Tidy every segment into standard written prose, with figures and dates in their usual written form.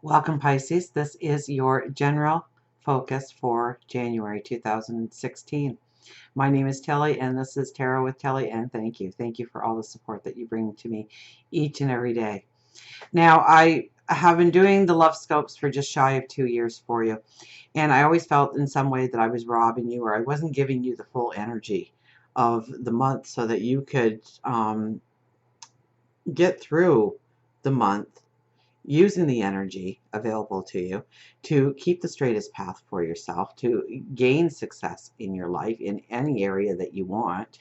Welcome, Pisces. This is your general focus for January 2016. My name is Telly, and this is Tarot with Telly, and thank you. Thank you for all the support that you bring to me each and every day. Now, I have been doing the love scopes for just shy of 2 years for you, and I always felt in some way that I was robbing you, or I wasn't giving you the full energy of the month so that you could get through the month using the energy available to you to keep the straightest path for yourself, to gain success in your life in any area that you want.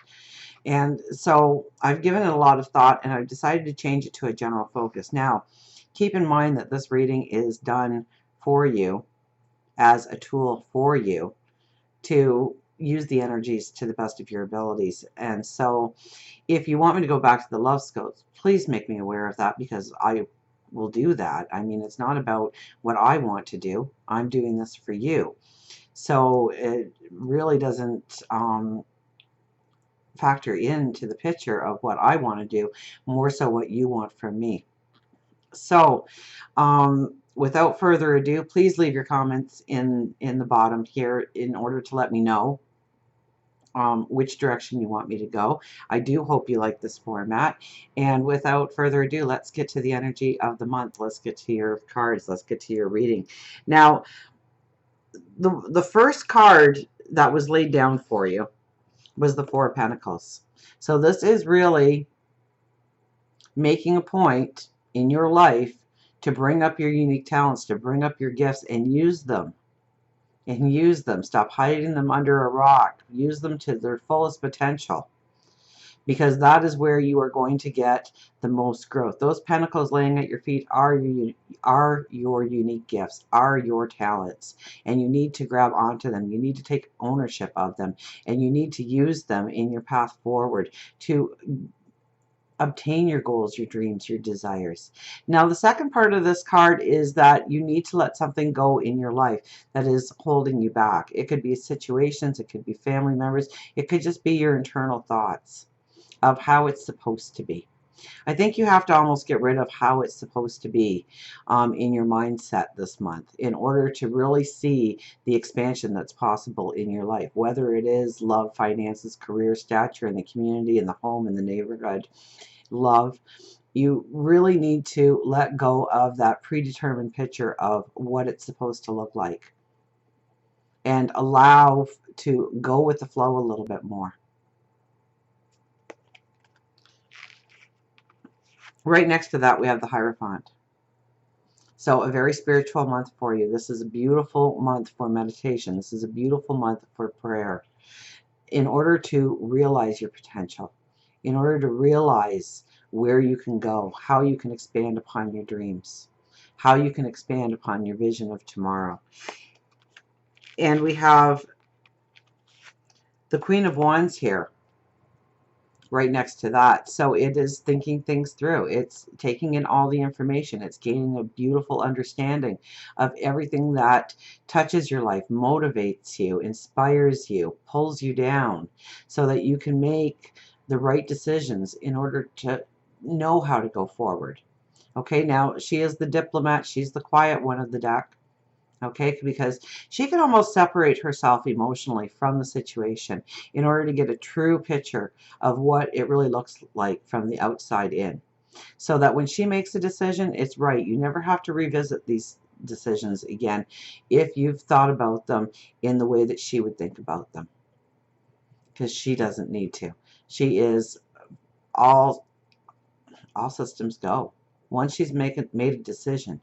And so I've given it a lot of thought, and I've decided to change it to a general focus. Now, keep in mind that this reading is done for you as a tool for you to use the energies to the best of your abilities. And so if you want me to go back to the love scopes, please make me aware of that, because I will do that. I mean, it's not about what I want to do. I'm doing this for you. So it really doesn't factor into the picture of what I want to do, more so what you want from me. So without further ado, please leave your comments in the bottom here in order to let me know which direction you want me to go. I do hope you like this format. And without further ado, let's get to the energy of the month. Let's get to your cards. Let's get to your reading. Now, the first card that was laid down for you was the Four of Pentacles. So this is really making a point in your life to bring up your unique talents, to bring up your gifts and use them. And use them. Stop hiding them under a rock. Use them to their fullest potential, because that is where you are going to get the most growth. Those pentacles laying at your feet are your unique gifts, are your talents, and you need to grab onto them. You need to take ownership of them, and you need to use them in your path forward to obtain your goals, your dreams, your desires. Now, the second part of this card is that you need to let something go in your life that is holding you back. It could be situations, it could be family members, it could just be your internal thoughts of how it's supposed to be. I think you have to almost get rid of how it's supposed to be in your mindset this month in order to really see the expansion that's possible in your life, whether it is love, finances, career, stature in the community, in the home, in the neighborhood, love. You really need to let go of that predetermined picture of what it's supposed to look like and allow to go with the flow a little bit more. Right next to that, we have the Hierophant. So a very spiritual month for you. This is a beautiful month for meditation. This is a beautiful month for prayer. In order to realize your potential, in order to realize where you can go, how you can expand upon your dreams, how you can expand upon your vision of tomorrow. And we have the Queen of Wands here right next to that. So it is thinking things through. It's taking in all the information. It's gaining a beautiful understanding of everything that touches your life, motivates you, inspires you, pulls you down, so that you can make the right decisions in order to know how to go forward. Okay, now she is the diplomat. She's the quiet one of the deck. Okay, because she can almost separate herself emotionally from the situation in order to get a true picture of what it really looks like from the outside in, so that when she makes a decision, it's right. You never have to revisit these decisions again if you've thought about them in the way that she would think about them, because she doesn't need to. She is all systems go. Once she's made a decision,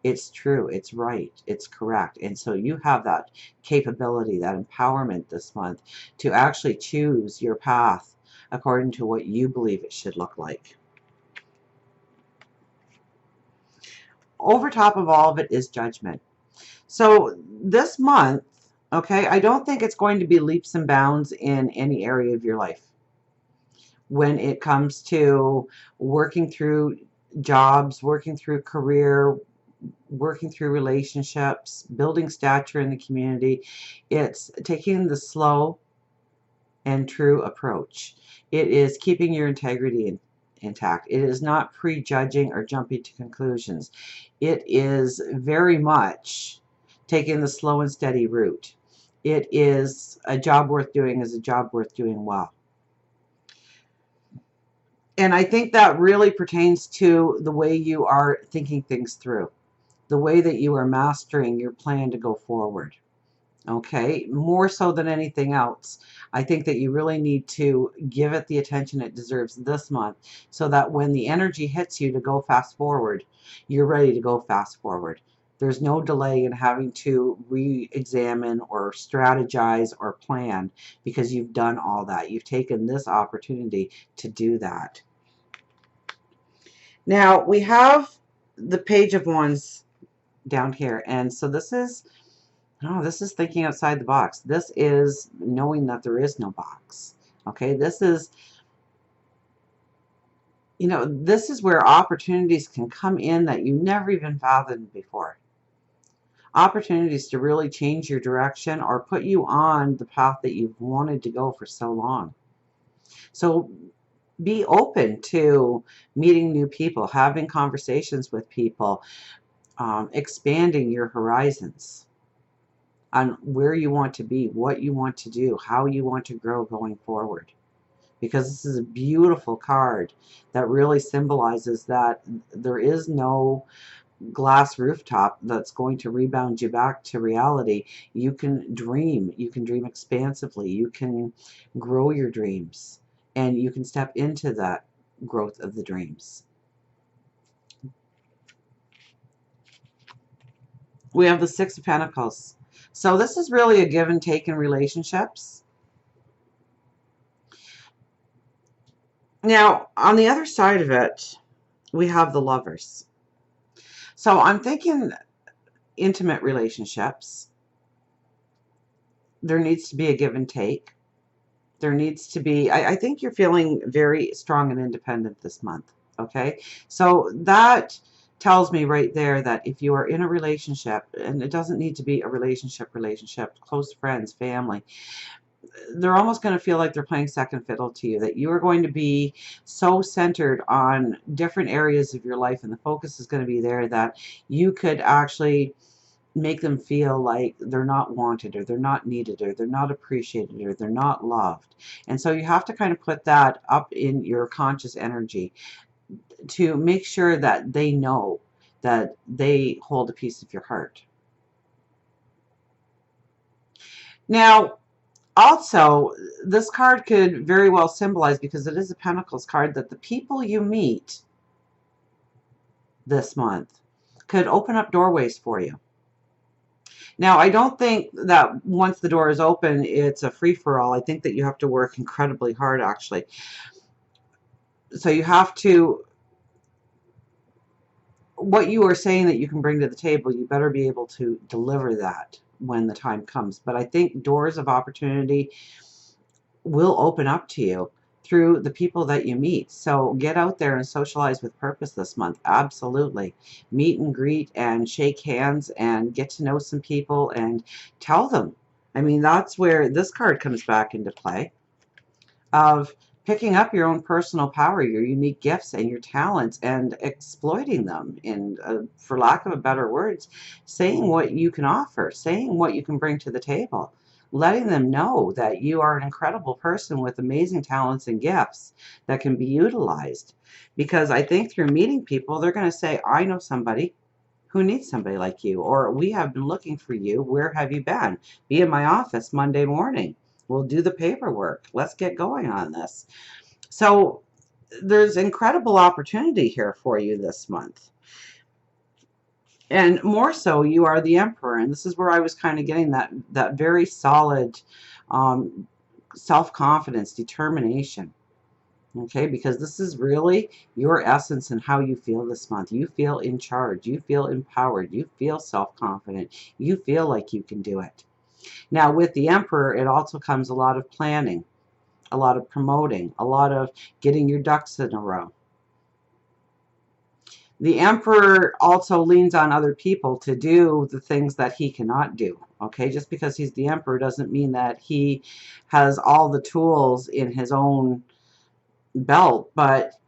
it's true, it's right, it's correct. And so you have that capability, that empowerment this month to actually choose your path according to what you believe it should look like. Over top of all of it is Judgment. So this month, okay, I don't think it's going to be leaps and bounds in any area of your life when it comes to working through jobs, working through career, working through relationships, building stature in the community. It's taking the slow and true approach. It is keeping your integrity intact. It is not prejudging or jumping to conclusions. It is very much taking the slow and steady route. It is a job worth doing, is a job worth doing well. And I think that really pertains to the way you are thinking things through, the way that you are mastering your plan to go forward. Okay, more so than anything else, I think that you really need to give it the attention it deserves this month, so that when the energy hits you to go fast forward, you're ready to go fast forward. There's no delay in having to re-examine or strategize or plan, because you've done all that. You've taken this opportunity to do that. Now we have the Page of Wands down here, and so this is, no, this is thinking outside the box. This is knowing that there is no box. Okay, this is, you know, this is where opportunities can come in that you never even fathomed before. Opportunities to really change your direction or put you on the path that you've wanted to go for so long. So be open to meeting new people, having conversations with people, expanding your horizons on where you want to be, what you want to do, how you want to grow going forward. Because this is a beautiful card that really symbolizes that there is no glass rooftop that's going to rebound you back to reality. You can dream expansively, you can grow your dreams, and you can step into that growth of the dreams. We have the Six of Pentacles. So this is really a give and take in relationships. Now, on the other side of it, we have the Lovers. So I'm thinking intimate relationships. There needs to be a give and take. There needs to be, I think you're feeling very strong and independent this month. Okay. So that tells me right there that if you are in a relationship, and it doesn't need to be a relationship, close friends, family, they're almost going to feel like they're playing second fiddle to you, that you are going to be so centered on different areas of your life, and the focus is going to be there, that you could actually make them feel like they're not wanted, or they're not needed, or they're not appreciated, or they're not loved. And so you have to kind of put that up in your conscious energy to make sure that they know that they hold a piece of your heart. Now, also, this card could very well symbolize, because it is a Pentacles card, that the people you meet this month could open up doorways for you. Now, I don't think that once the door is open, it's a free-for-all. I think that you have to work incredibly hard, actually. So you have to, what you are saying that you can bring to the table, you better be able to deliver that when the time comes. But I think doors of opportunity will open up to you through the people that you meet. So get out there and socialize with purpose this month. Absolutely. Meet and greet and shake hands and get to know some people and tell them. I mean, that's where this card comes back into play, of picking up your own personal power, your unique gifts and your talents, and exploiting them in, for lack of a better words, saying what you can offer, saying what you can bring to the table, letting them know that you are an incredible person with amazing talents and gifts that can be utilized. Because I think through meeting people, they're going to say, I know somebody who needs somebody like you, or we have been looking for you. Where have you been? Be in my office Monday morning. We'll do the paperwork. Let's get going on this. So there's incredible opportunity here for you this month. And more so, you are the Emperor. And this is where I was kind of getting that very solid self-confidence, determination. Okay, because this is really your essence and how you feel this month. You feel in charge. You feel empowered. You feel self-confident. You feel like you can do it. Now, with the Emperor, it also comes a lot of planning, a lot of promoting, a lot of getting your ducks in a row. The Emperor also leans on other people to do the things that he cannot do. Okay, just because he's the Emperor doesn't mean that he has all the tools in his own belt, but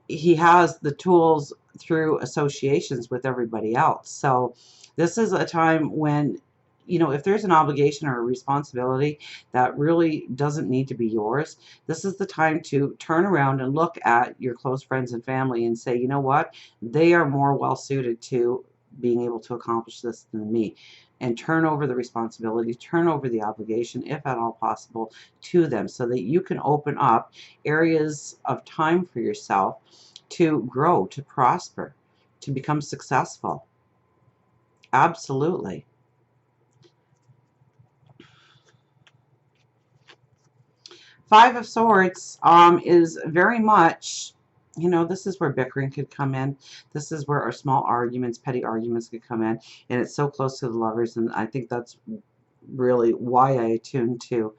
he has the tools through associations with everybody else. So this is a time when, you know, if there's an obligation or a responsibility that really doesn't need to be yours, this is the time to turn around and look at your close friends and family and say, you know what, they are more well suited to being able to accomplish this than me. And turn over the responsibility, turn over the obligation, if at all possible, to them so that you can open up areas of time for yourself to grow, to prosper, to become successful. Absolutely. Five of Swords is very much, you know, this is where bickering could come in. This is where our small arguments, petty arguments could come in. And it's so close to the Lovers. And I think that's really why I attune to,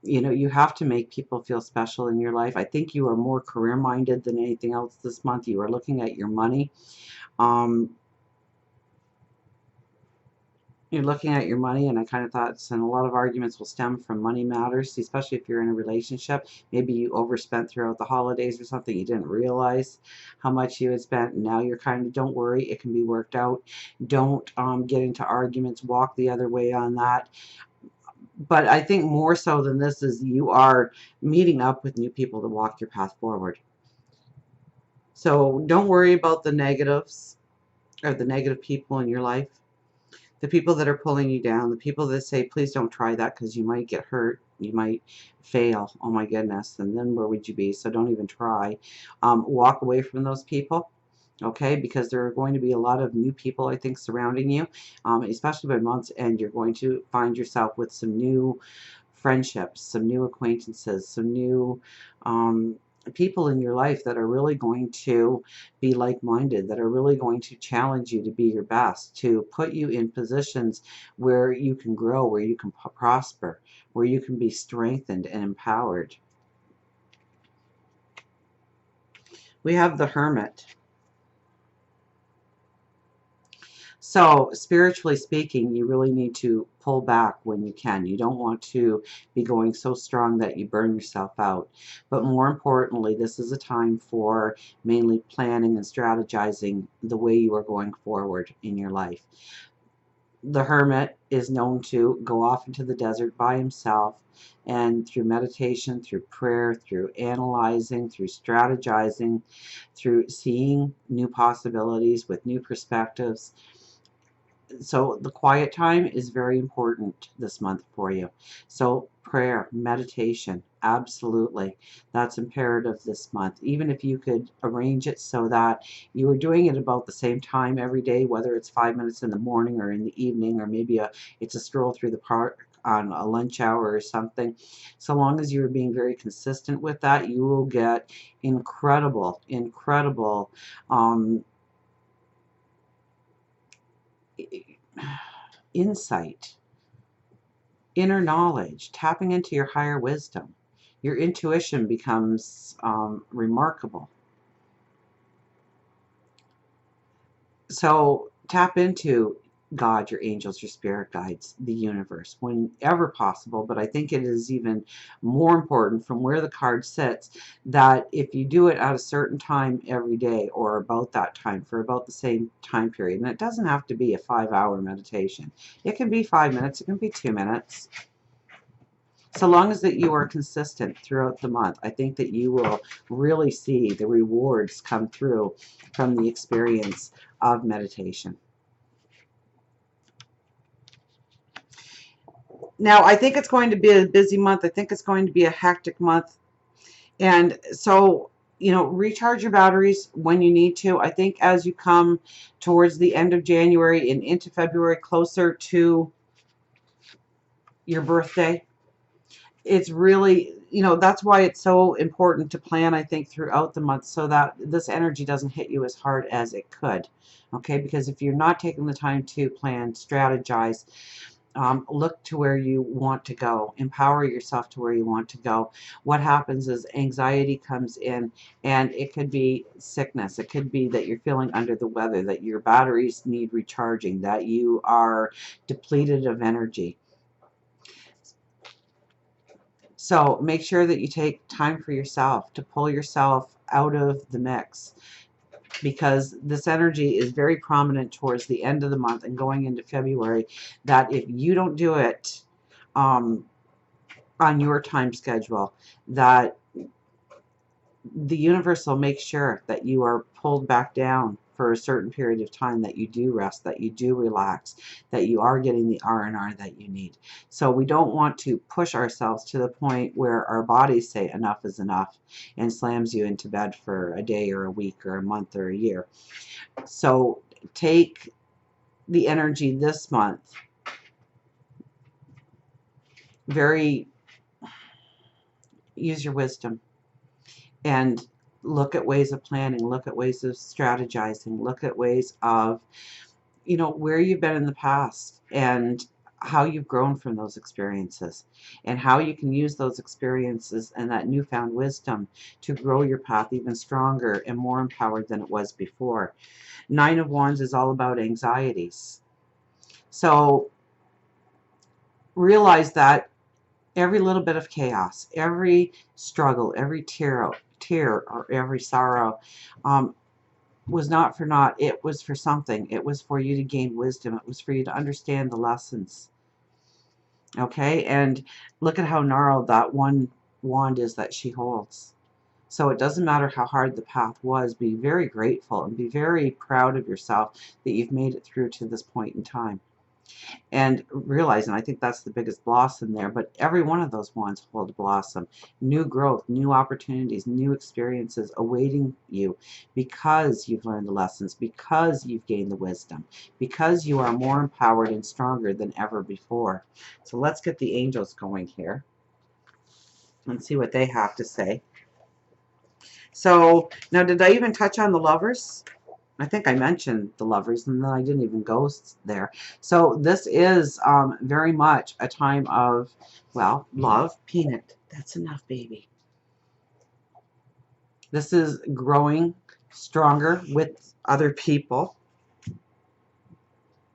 you know, you have to make people feel special in your life. I think you are more career minded than anything else this month. You are looking at your money. Um, you're looking at your money, and I kind of thought, and a lot of arguments will stem from money matters, especially if you're in a relationship. Maybe you overspent throughout the holidays or something. You didn't realize how much you had spent, and now you're kind of, don't worry, it can be worked out. Don't get into arguments. Walk the other way on that. But I think more so than this is you are meeting up with new people to walk your path forward. So don't worry about the negatives or the negative people in your life. The people that are pulling you down, the people that say, please don't try that because you might get hurt, you might fail, oh my goodness, and then where would you be? So don't even try. Walk away from those people, okay, because there are going to be a lot of new people, I think, surrounding you, especially by month's end. You're going to find yourself with some new friendships, some new acquaintances, some new people in your life that are really going to be like-minded, that are really going to challenge you to be your best, to put you in positions where you can grow, where you can prosper, where you can be strengthened and empowered. We have the Hermit. So spiritually speaking, you really need to pull back when you can. You don't want to be going so strong that you burn yourself out. But more importantly, this is a time for mainly planning and strategizing the way you are going forward in your life. The Hermit is known to go off into the desert by himself, and through meditation, through prayer, through analyzing, through strategizing, through seeing new possibilities with new perspectives. So the quiet time is very important this month for you. So prayer, meditation, absolutely. That's imperative this month. Even if you could arrange it so that you are doing it about the same time every day, whether it's 5 minutes in the morning or in the evening, or maybe it's a stroll through the park on a lunch hour or something. So long as you're being very consistent with that, you will get incredible um, insight, inner knowledge, tapping into your higher wisdom. Your intuition becomes remarkable. So tap into God, your angels, your spirit guides, the universe, whenever possible. But I think it is even more important from where the card sits that if you do it at a certain time every day, or about that time for about the same time period, and it doesn't have to be a 5-hour meditation. It can be 5 minutes, it can be 2 minutes. So long as that you are consistent throughout the month, I think that you will really see the rewards come through from the experience of meditation. Now, I think it's going to be a busy month. I think it's going to be a hectic month. And so, you know, recharge your batteries when you need to. I think as you come towards the end of January and into February, closer to your birthday, it's really, you know, that's why it's so important to plan, I think, throughout the month so that this energy doesn't hit you as hard as it could. Okay, because if you're not taking the time to plan, strategize, look to where you want to go, empower yourself to where you want to go, what happens is anxiety comes in, and it could be sickness. It could be that you're feeling under the weather, that your batteries need recharging, that you are depleted of energy. So make sure that you take time for yourself to pull yourself out of the mix, because this energy is very prominent towards the end of the month and going into February, that if you don't do it on your time schedule, that the universe will make sure that you are pulled back down for a certain period of time, that you do rest, that you do relax, that you are getting the R&R that you need. So we don't want to push ourselves to the point where our bodies say enough is enough and slams you into bed for a day or a week or a month or a year. So take the energy this month use your wisdom and look at ways of planning, look at ways of strategizing, look at ways of, where you've been in the past and how you've grown from those experiences, and how you can use those experiences and that newfound wisdom to grow your path even stronger and more empowered than it was before. Nine of Wands is all about anxieties. So realize that every little bit of chaos, every struggle, every tear or every sorrow was not for naught. It was for something. It was for you to gain wisdom. It was for you to understand the lessons. Okay? And look at how gnarled that one wand is that she holds. So it doesn't matter how hard the path was. Be very grateful and be very proud of yourself that you've made it through to this point in time. And realizing, I think that's the biggest blossom there, but every one of those wands hold a blossom. New growth, new opportunities, new experiences awaiting you, because you've learned the lessons, because you've gained the wisdom, because you are more empowered and stronger than ever before. So let's get the angels going here and see what they have to say. So now, did I even touch on the lovers? I think I mentioned the lovers, and then I didn't even go there. So this is very much a time of, well, love. Peanut, that's enough, baby. This is growing stronger with other people.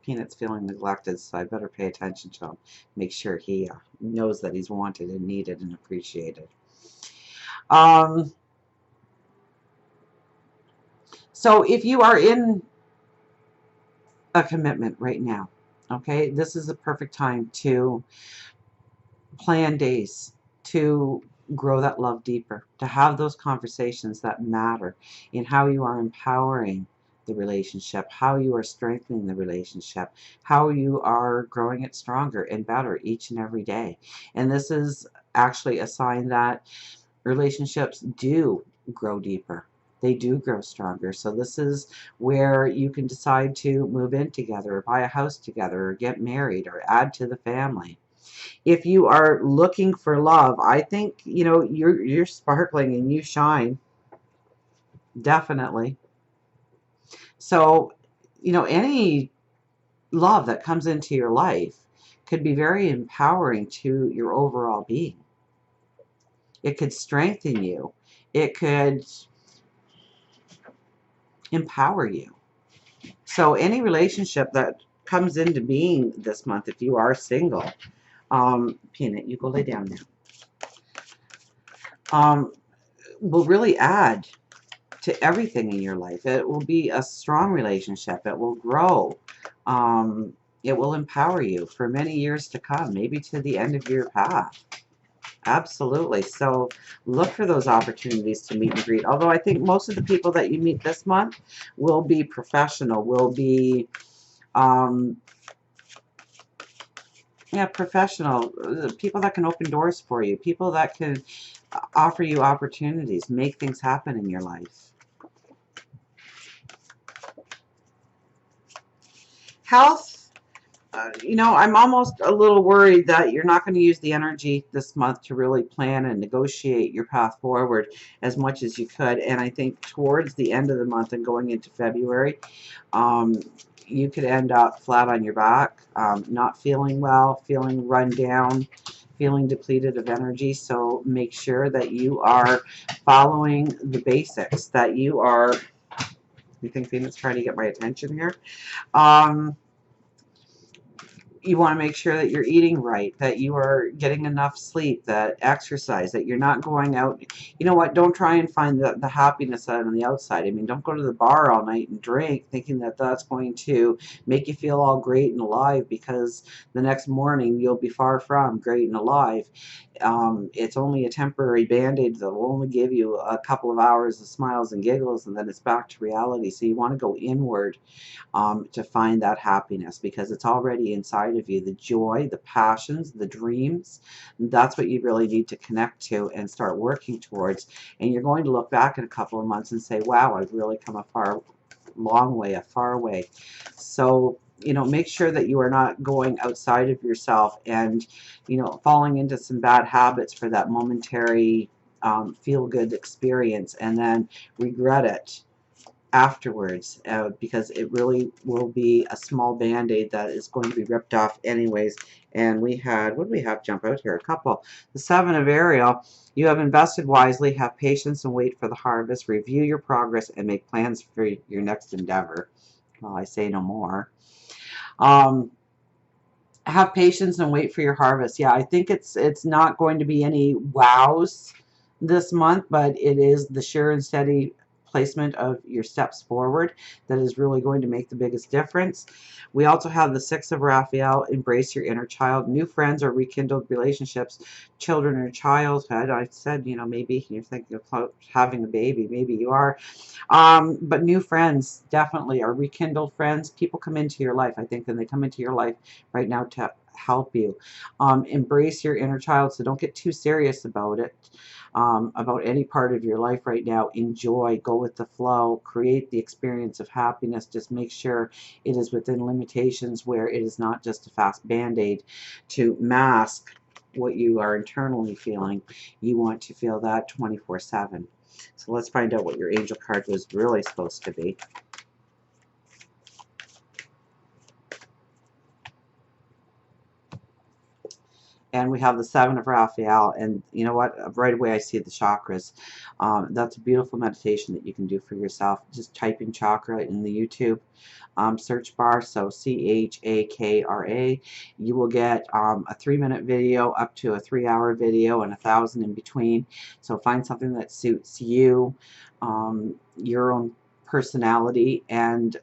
Peanut's feeling neglected, so I better pay attention to him. Make sure he knows that he's wanted and needed and appreciated. So if you are in a commitment right now, okay, this is the perfect time to plan days, to grow that love deeper, to have those conversations that matter in how you are empowering the relationship, how you are strengthening the relationship, how you are growing it stronger and better each and every day. And this is actually a sign that relationships do grow deeper. They do grow stronger. So this is where you can decide to move in together, or buy a house together, or get married, or add to the family. If you are looking for love, I think, you're sparkling and you shine. Definitely. So, any love that comes into your life could be very empowering to your overall being. It could strengthen you. It could empower you. So any relationship that comes into being this month, if you are single, Peanut, you go lay down now, will really add to everything in your life. It will be a strong relationship. It will grow. It will empower you for many years to come, maybe to the end of your path. Absolutely. So look for those opportunities to meet and greet. Although I think most of the people that you meet this month will be professional, will be, professional, people that can open doors for you, people that can offer you opportunities, make things happen in your life. Health. I'm almost a little worried that you're not going to use the energy this month to really plan and negotiate your path forward as much as you could. And I think towards the end of the month and going into February, you could end up flat on your back, not feeling well, feeling run down, feeling depleted of energy. So make sure that you are following the basics, that you are, you think Phoenix trying to get my attention here? You want to make sure that you're eating right, that you are getting enough sleep, that exercise, that you're not going out. You know what? Don't try and find the happiness out on the outside. I mean, don't go to the bar all night and drink thinking that that's going to make you feel all great and alive, because the next morning you'll be far from great and alive. It's only a temporary band-aid that will only give you a couple of hours of smiles and giggles, and then it's back to reality. So you want to go inward to find that happiness, because it's already inside of you. The joy, the passions, the dreams, that's what you really need to connect to and start working towards. And you're going to look back in a couple of months and say, wow, I've really come a long way, a far way. So, you know, make sure that you are not going outside of yourself and, you know, falling into some bad habits for that momentary feel-good experience and then regret it afterwards, because it really will be a small band-aid that is going to be ripped off anyways. And we had, what do we have jump out here? A couple. The Seven of Ariel. You have invested wisely, have patience and wait for the harvest, review your progress and make plans for your next endeavor. Well, I say no more. Have patience and wait for your harvest. Yeah, I think it's not going to be any wows this month, but it is the sure and steady placement of your steps forward that is really going to make the biggest difference. We also have the Six of Raphael, embrace your inner child, new friends or rekindled relationships, children or childhood. I said, you know, maybe you're thinking of having a baby, maybe you are. But new friends definitely are rekindled friends. People come into your life, I think, and they come into your life right now to help you. Embrace your inner child, so don't get too serious about it, about any part of your life right now. Enjoy, go with the flow, create the experience of happiness. Just make sure it is within limitations where it is not just a fast band-aid to mask what you are internally feeling. You want to feel that 24/7. So let's find out what your angel card was really supposed to be. And we have the Seven of Raphael, and you know what, right away I see the chakras. That's a beautiful meditation that you can do for yourself. Just type in chakra in the YouTube search bar, so CHAKRA. You will get a 3-minute video up to a 3-hour video and 1,000 in between. So find something that suits you, your own personality, and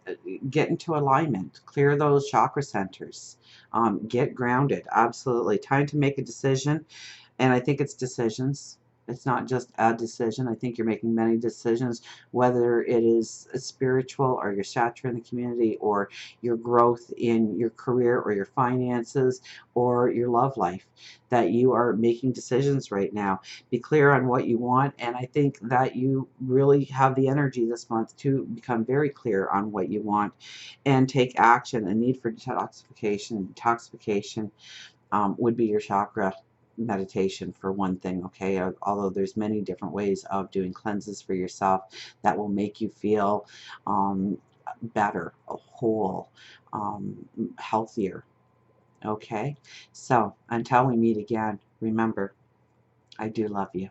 get into alignment. Clear those chakra centers. Get grounded. Absolutely. Time to make a decision. And I think it's decisions. It's not just a decision. I think you're making many decisions, whether it is spiritual or your stature in the community or your growth in your career or your finances or your love life, that you are making decisions right now. Be clear on what you want, and I think that you really have the energy this month to become very clear on what you want and take action. A need for detoxification would be your chakra meditation for one thing, okay? Although there's many different ways of doing cleanses for yourself that will make you feel better, whole, healthier, okay? So until we meet again, remember, I do love you.